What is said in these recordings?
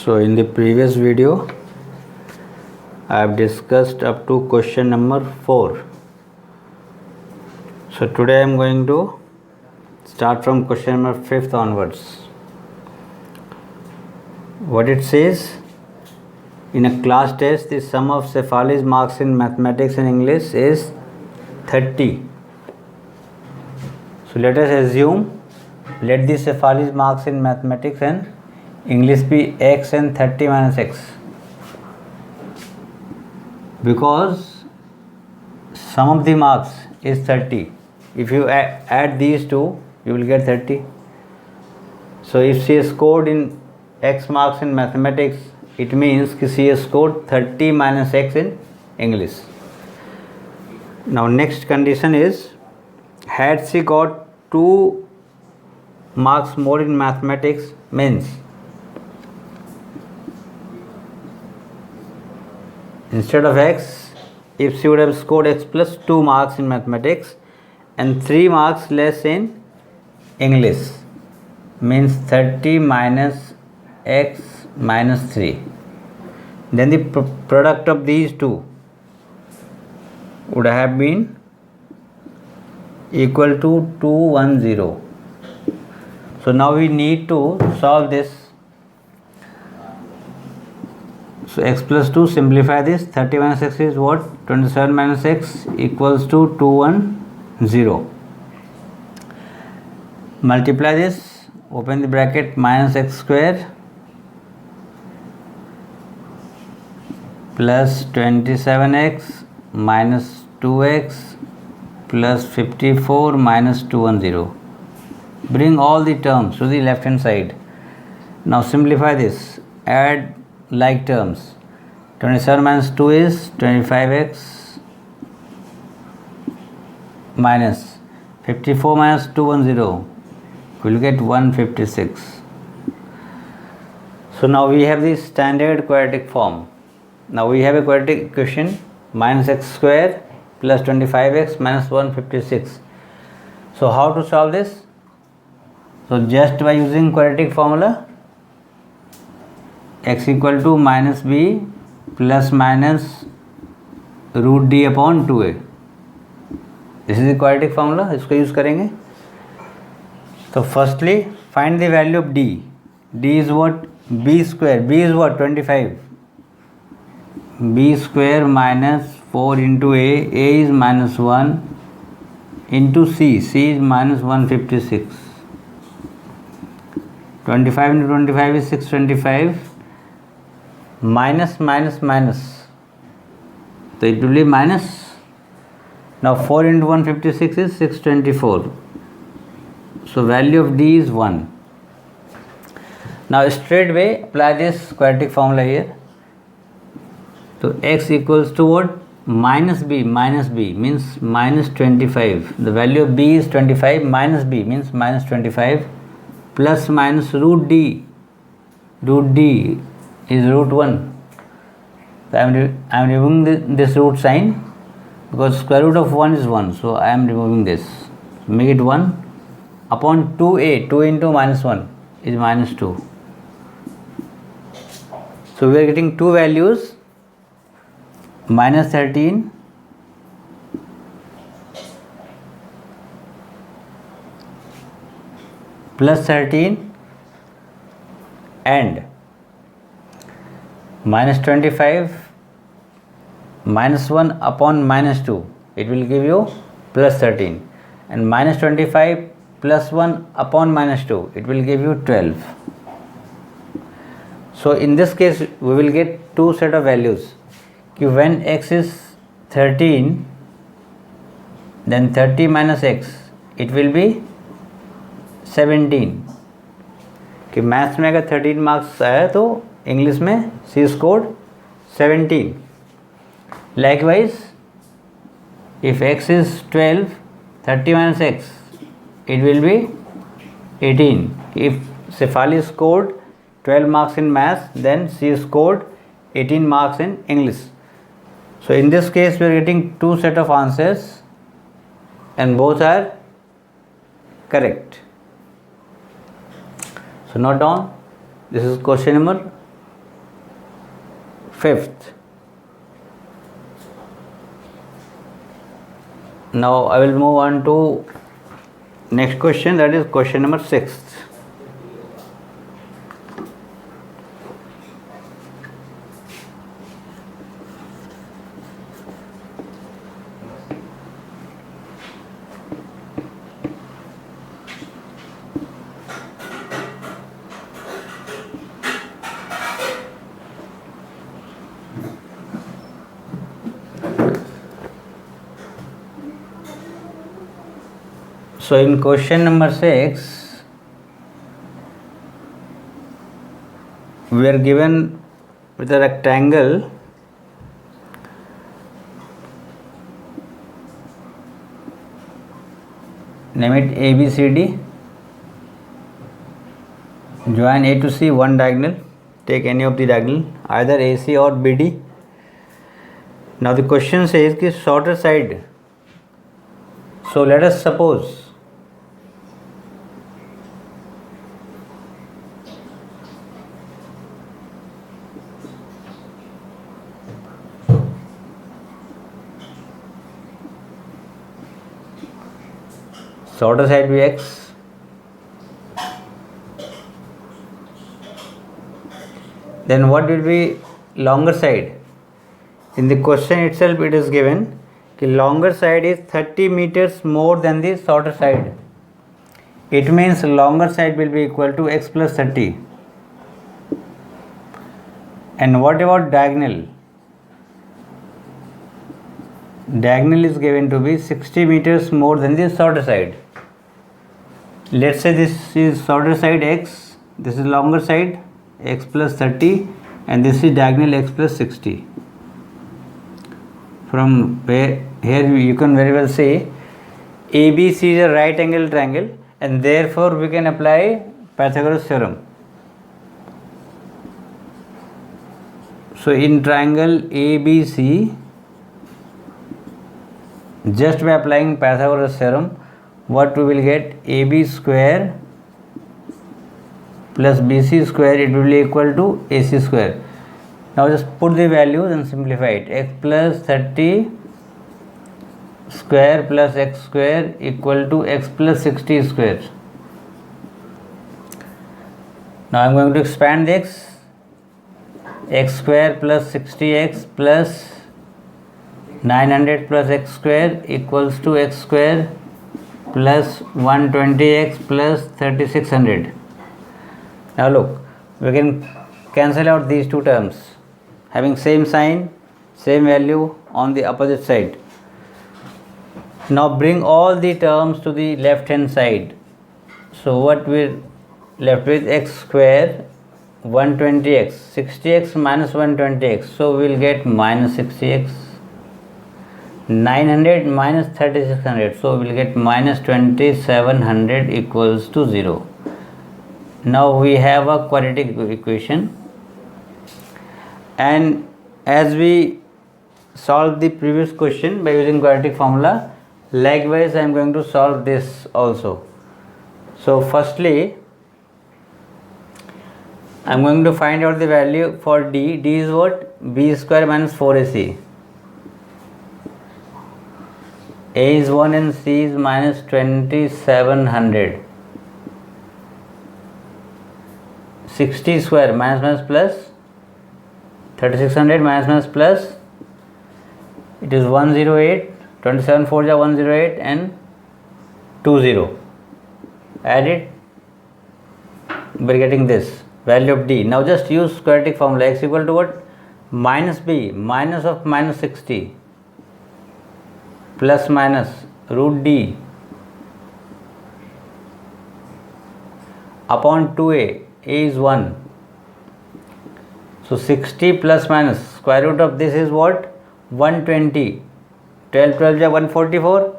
So in the previous video I have discussed up to question number 4. So today I am going to start from question number 5 onwards. What it says, in a class test the sum of Cephali's marks in mathematics and English is 30. So let us assume, let the Cephali's marks in mathematics and English be x and 30 minus x, because sum of the marks is 30. If you add these two, you will get 30. So if she scored in x marks in mathematics, it means that she scored 30 minus x in English. Now next condition is, had she got 2 marks more in mathematics, means instead of x, if she would have scored x plus 2 marks in mathematics and 3 marks less in English, means 30 minus x minus 3, then the product of these two would have been equal to 210. So now we need to solve this. So x plus 2, simplify this. 30 minus x is what? 27 minus x equals to 210. Multiply this, open the bracket, minus x square plus 27x minus 2x plus 54 minus 210. Bring all the terms to the left hand side. Now simplify this, add like terms. 27 minus 2 is 25x minus 54 minus 210, we will get 156. So now we have the standard quadratic form. Now we have a quadratic equation, minus x square plus 25x minus 156. So how to solve this? So just by using quadratic formula, x equal to minus b plus minus root d upon 2a. This is the quadratic formula, इसको use करेंगे. So firstly find the value of d. d is what? b square. b is what? 25. b square minus 4 into a is minus 1 into c is minus 156. 25 into 25 is 625. Minus minus minus, so it will be minus. Now 4 into 156 is 624. So value of d is 1. Now straight away apply this quadratic formula here. So x equals to what? Minus b means minus 25. The value of b is 25, minus b means minus 25, plus minus root d. Root d is root 1. So I am removing this root sign, because square root of 1 is 1. So I am removing this. So make it 1 upon 2a. 2 into minus 1 is minus 2. So we are getting two values, minus 13 plus 13 and minus 25 minus 1 upon minus 2, it will give you plus 13, and minus 25 plus 1 upon minus 2, it will give you 12. So in this case we will get two set of values. When x is 13, then 30 minus x, it will be 17. कि maths में अगर 13 marks आया तो English में सी scored 17. Likewise, if x is 12, 30 minus x, it will be 18. If Cephali scored 12 marks in maths, then she scored 18 marks in English. So in this case we are getting two set of answers and both are correct. So note down, this is question number 5th. Now I will move on to next question, that is question number 6. So in question number 6, we are given with a rectangle name it ABCD, join A to C one diagonal, take any of the diagonal either AC or BD. Now the question says ki shorter side, so let us suppose shorter side be X, then what will be longer side? In the question itself it is given the longer side is 30 meters more than the shorter side. It means longer side will be equal to X plus 30. And what about diagonal? Diagonal is given to be 60 meters more than the shorter side. Let's say this is shorter side X, this is longer side X plus 30, and this is diagonal X plus 60. From where here you can very well say ABC is a right angle triangle, and therefore we can apply Pythagoras theorem. So in triangle ABC, just by applying Pythagoras theorem, what we will get? AB square plus BC square, it will be equal to AC square. Now just put the values and simplify it. X plus 30 square plus X square equal to X plus 60 square. Now I am going to expand this. X square plus 60x plus 900 plus X square equals to X square plus 120x plus 3600. Now look, we can cancel out these two terms having same sign, same value on the opposite side. Now bring all the terms to the left hand side. So what we're left with? X square 120x, 60x minus 120x, so we will get minus 60x. 900 minus 3600, so we will get minus 2700 equals to 0. Now we have a quadratic equation, and as we solved the previous question by using quadratic formula, likewise I am going to solve this also. So firstly I am going to find out the value for D. D is what? B square minus 4AC. A is 1 and C is minus 2700. 60 square minus plus 3600 minus plus, it is 108, 27 4 is 108 and 20. Add it, we are getting this value of D. Now just use quadratic formula. X equal to what? Minus B, minus of minus 60 plus minus root D upon 2A. A is 1. So 60 plus minus square root of this is what? 120. 12 12 is 144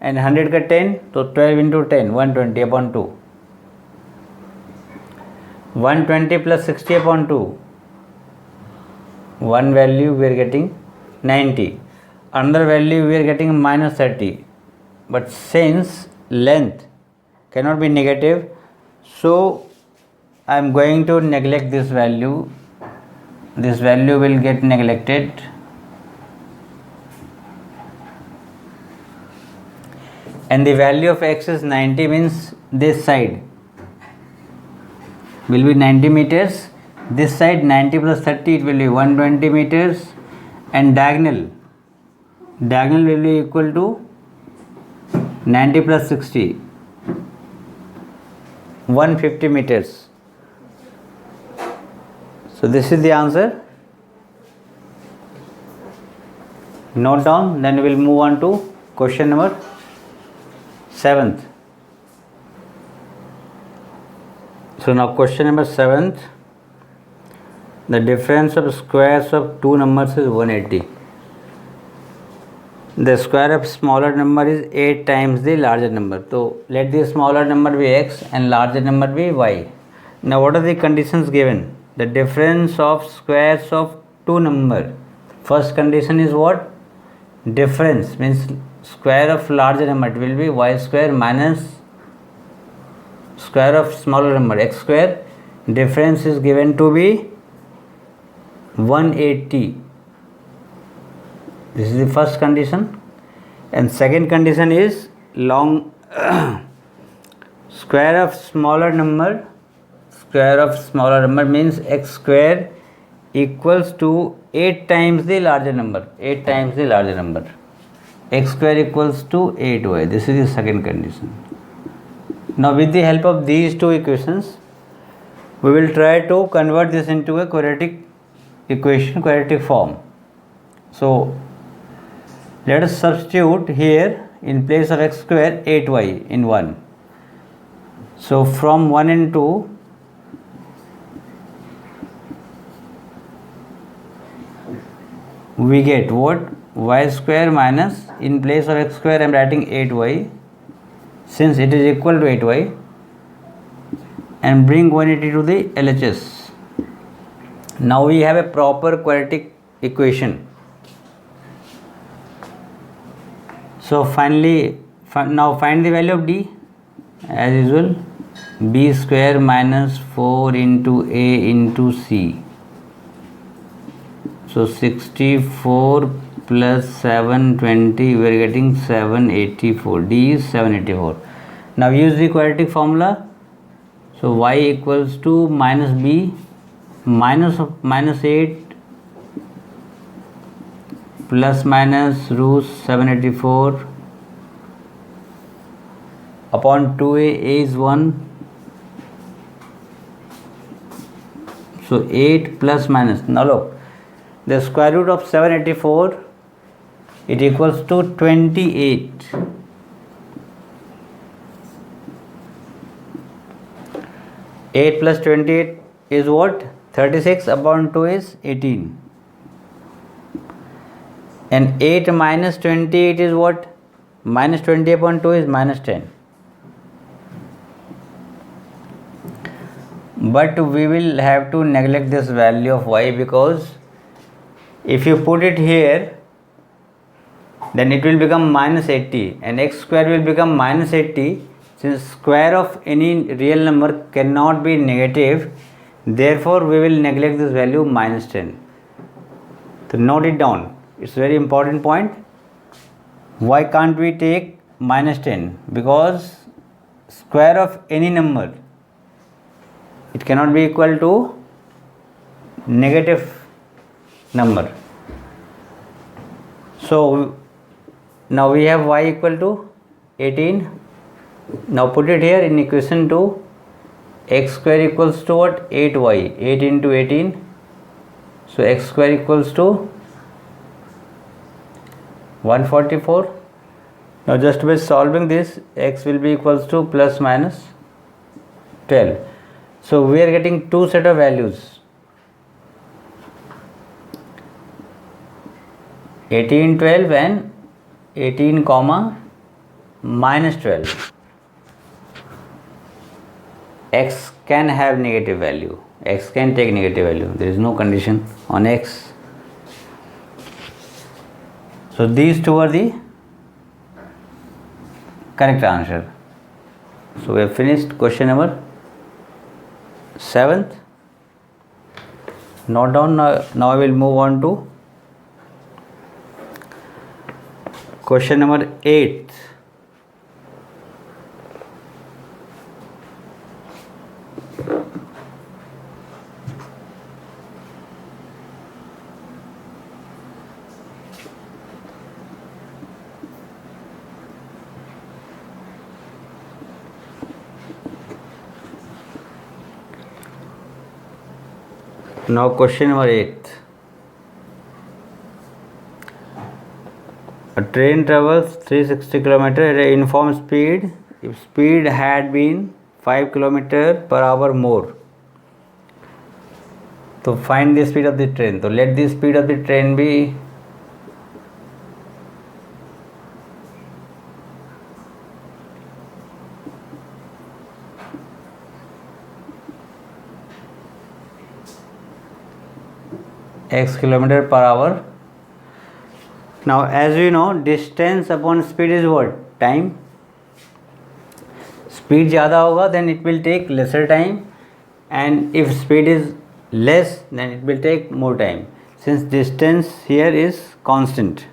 and 100 ka 10, so 12 into 10, 120 upon 2. 120 plus 60 upon 2, one value we are getting 90, another value we are getting minus 30, but since length cannot be negative, so I am going to neglect this value this value will get neglected. And the value of x is 90, means this side will be 90 meters. This side 90 plus 30, it will be 120 meters. And diagonal will be equal to 90 plus 60, 150 meters. So this is the answer. Note down, then we will move on to question number 7th. So now question number 7th, the difference of squares of two numbers is 180. The square of smaller number is 8 times the larger number. So let the smaller number be x and larger number be y. Now what are the conditions given? The difference of squares of two number. First condition is what? Difference means square of larger number, it will be y square minus square of smaller number, x square. Difference is given to be 180. This is the first condition. And second condition is square of smaller number. Square of smaller number means x square equals to 8 times the larger number. 8 times the larger number. X square equals to 8y. This is the second condition. Now with the help of these two equations, we will try to convert this into a quadratic equation, quadratic form. So let us substitute here in place of x square 8y in 1. So from 1 and 2, we get what? Y square minus, in place of x square I am writing 8y, since it is equal to 8y, and bring 180 to the LHS. Now we have a proper quadratic equation. So finally, now find the value of d. As usual, b square minus 4 into a into c. So 64 plus 720, we are getting 784. D is 784. Now use the quadratic formula. So y equals to minus b minus 8 plus minus root 784 upon 2a. A is 1. So 8 plus minus. Now look, the square root of 784, it equals to 28. Eight plus 28 is what? 36 upon 2 is 18. And 8 minus 28 is what? Minus 20 upon 2 is minus 10. But we will have to neglect this value of y, because if you put it here, then it will become minus 80 and x square will become minus 80. Since square of any real number cannot be negative, therefore we will neglect this value minus 10. So note it down. It's a very important point. Why can't we take minus 10? Because square of any number, it cannot be equal to negative number. So now we have y equal to 18. Now put it here in equation 2. X square equals to what? 8y. 8 into 18. So x square equals to 144. Now just by solving this, x will be equals to plus minus 12. So we are getting two set of values. 18, 12 and 18 comma minus 12. X can have negative value. X can take negative value. There is no condition on x. So these two are the correct answer. So we have finished question number 7th. Note down. Now I will move on to question number 8. Now question number 8. A train travels 360 km at a uniform speed if speed had been 5 km per hour more. So find the speed of the train. So let the speed of the train be x km per hour. Now as we know, distance upon speed is what? Time. Speed ज़्यादा होगा then it will take lesser time, and if speed is less then it will take more time, since distance here is constant.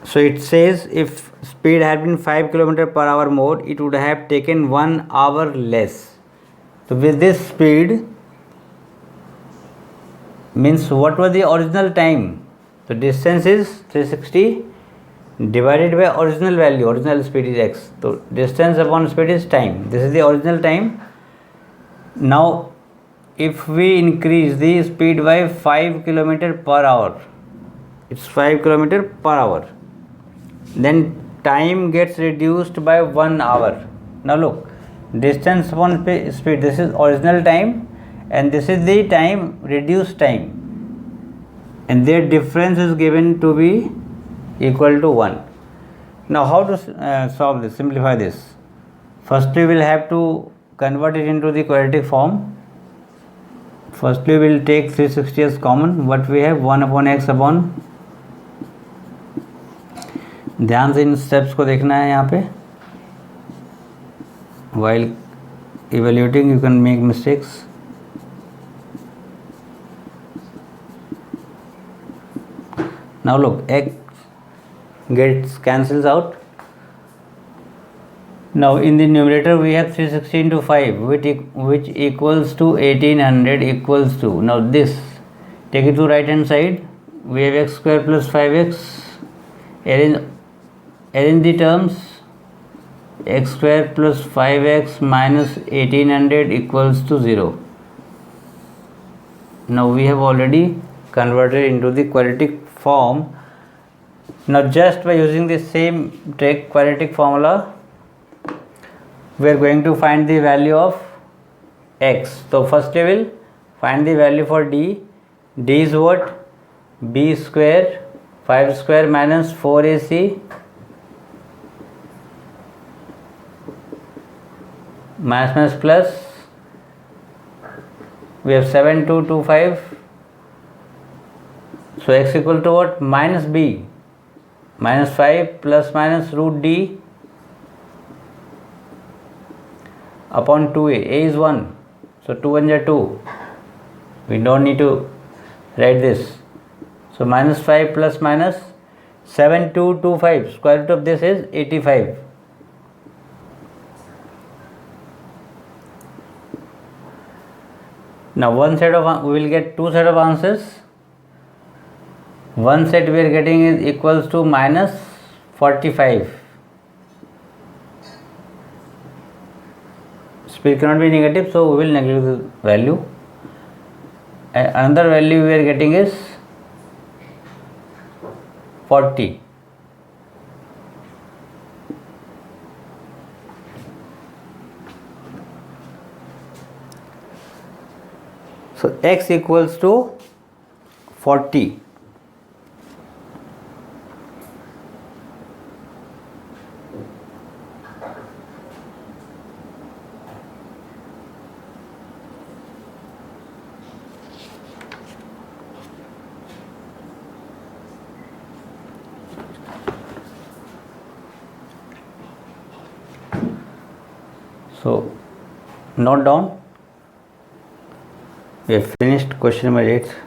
So it says if speed had been 5 km per hour more, it would have taken 1 hour less. So with this speed, means what was the original time? So distance is 360 divided by original value. Original speed is x. So distance upon speed is time. This is the original time. Now if we increase the speed by 5 km per hour, it's 5 km per hour, then time gets reduced by 1 hour. Now look, distance upon speed, this is original time and this is the time, reduced time, and their difference is given to be equal to 1. Now how to solve this, simplify this? Firstly we will have to convert it into the quadratic form. Firstly we will take 360 as common. What we have, 1 upon x upon, ध्यान से इन steps को देखना है यहाँ पे. While evaluating you can make mistakes. Now look, x gets cancels out. Now in the numerator we have 360 into 5 which equals to 1800 equals to, now this take it to right hand side, we have x square plus 5x, arrange the terms, x square plus 5x minus 1800 equals to 0. Now we have already converted into the quadratic form. Now just by using the same trick, quadratic formula, we are going to find the value of x. So firstly we will find the value for d. D is what? b square, 5 square minus 4ac minus plus, we have 7225. So x equal to what? Minus b, minus 5 plus minus root d upon 2a. A is 1, so 2 1 is 2. We don't need to write this. So minus 5 plus minus 7225. Square root of this is 85. Now one set of, we will get two set of answers. One set we are getting is equals to minus 45. Speed cannot be negative, so we will neglect the value. Another value we are getting is 40. So x equals to 40. So note down, We have finished question number 8.